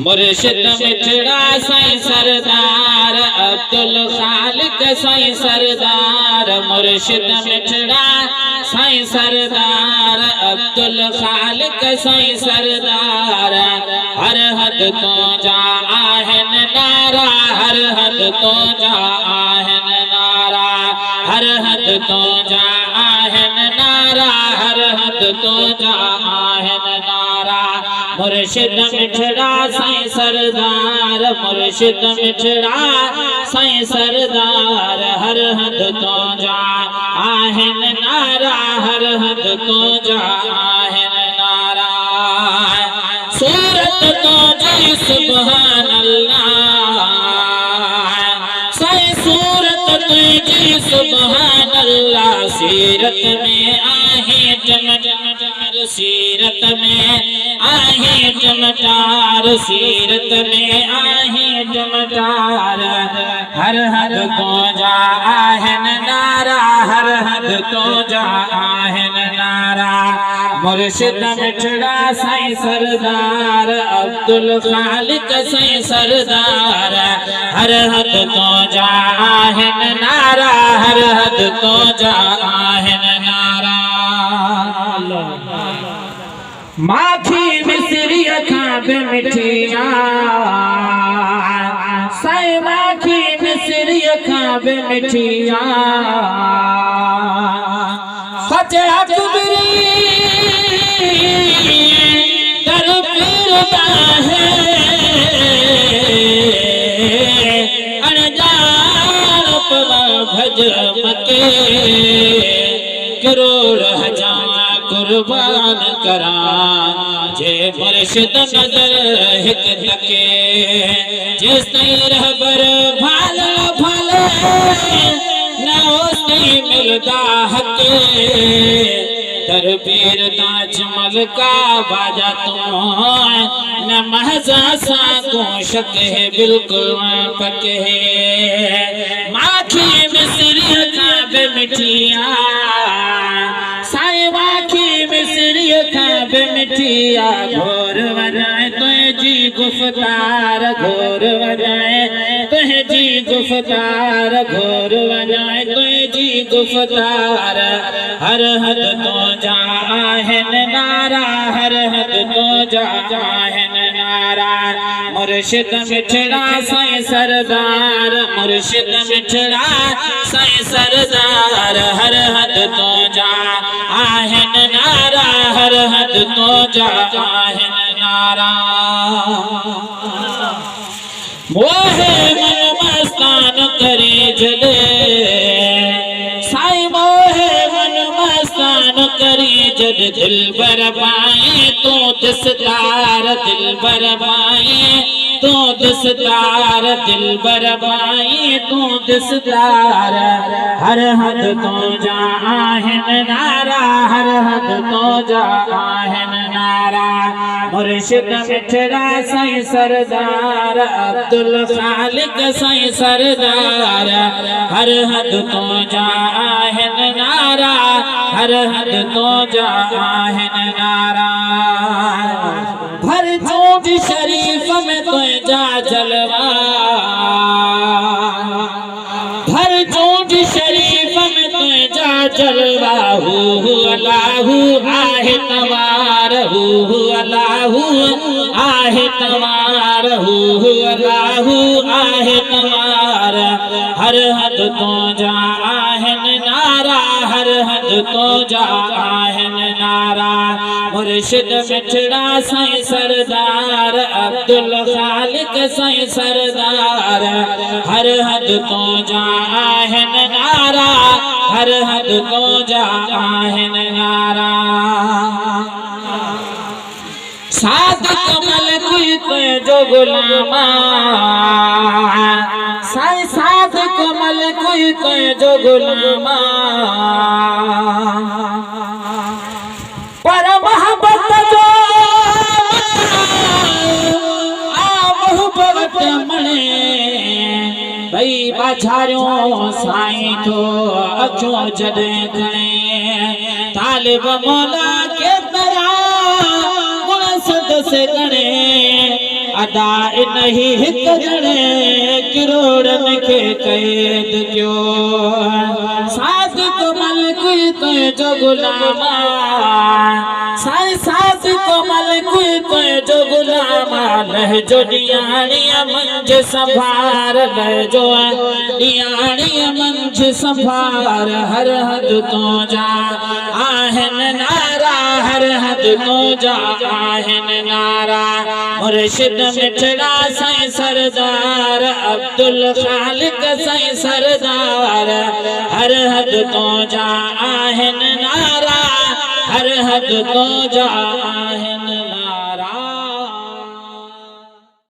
मुर्शिद मिठड़ा साईं सरदार अब्दुल खालिक साईं सरदार। मुर्शिद मिठड़ा साईं सरदार अब्दुल खालिक साईं सरदार। हर हद तो जा आहन नारा, हर हद तो जा आहन नारा, हर हद तो जा आहन नारा, हर हद तो जा आहन नारा। मुर्शिद मिठड़ा साईं सरदार, मुर्शिद मिठड़ा साईं सरदार। हर हद तो जा आहन नारा, हर हद तो जा आहन नारा। सूरत तो जी सुभान अल्लाह, साईं सूरत तो जी सुभान अल्लाह। सीरत में आहे चमत्कार, सीरत में आहे चमत्कार, सीरत में आहे चमत्कार। हर हद तो जा आहन नारा, हर हद तो जा आहन नारा। मुर्शिद मिठड़ा साईं सरदार अब्दुल खालिक साईं सरदार। हर हद तो जा आहन नारा, हर हद तो जा आहन नारा। माखी मिसरी खाब मिठिया साईं, माखी मिसरी खाब मिठिया। ख्वाजा कुबरी दर पीरता है, अनजान पवा भज मके। करोड़ हजार कुर्बान करा जे मुर्शिद नजर हिक तके। जिस रहबर भाल भाल न उसी मिलदा हके। दर पीर ताज मलका बाजा तुम न महजा सा को शक है बिल्कुल पके। माखी मिसरी खाब मिठिया साईं, माखी मिसरी खाब मिठिया। घोर वजाए तुझी गुफ्तार, घोर वजाए तुझी गुफ्तार, घोर वजाए तुझी गुफ्तार। हर हद तो जा आहन नारा, हर हद तो जा आहन नारा। मुर्शिद मिठड़ा साईं सरदार, मुर्शिद मिठड़ा साईं सरदार। हर हद तो जा आहन नारा, हर हद तो जा आहन नारा। मोहे मन मस्तान करे जले साईं, मोहे मन मस्तान करी जद। दिल बर पाए तो दस्तार, दिल बर पाए तो दस्तार, दिल बर पाए तो दस्तार। हर हद तो जा आहन नारा, हर हद तो जा आहन नारा। मुर्शिद मिठड़ा साईं सरदार अब्दुल खालिक साईं सरदार। हर हद तो जा आहन नारा, हर हद तो जा आहन नारा। भर चोट शरीफ में तो जा जलवा, भर चोट शरीफ में तो जा जलवा। हू अल्लाहू आहे तवार, हू अल्लाहू आहे तवार, हू अल्लाहू आहे तवार। हर हद तो जा आहन नारा, हर हद तो जा आहन नारा। मुर्शिद मिठड़ा साईं सरदार अब्दुल खालिक साईं सरदार। हर हद तो जा आहन नारा, हर हद तो जा आहन नारा। साध कमल कोई जो गुलामा साईं, साध कमल कोई जो गुलामा। पर मोहब्बत जो आ मोहब्बत मणे भई वाझारियों साईं थो अखियों जॾहिं खणे तालिब मौला के तरह गुण सदसे गणे अदा इन ही हिक जणे किरोड़न के कैद क्यो सादिक मलिक तुझो गुलाम साईं सादिक मलिक तुझो गुलाम लहजो ॾियाणीअ मंझ संभार लहजो ॾियाणीअ मंझ संभार हर हद तो जा आहिनि नारा हर हद तो जा आहिनि नारा मुर्शिद मिठड़ा साईं सरदार अब्दुल खालिक साईं सरदार हर हद तो जा आहिनि नारा हर हद तो जा आहिनि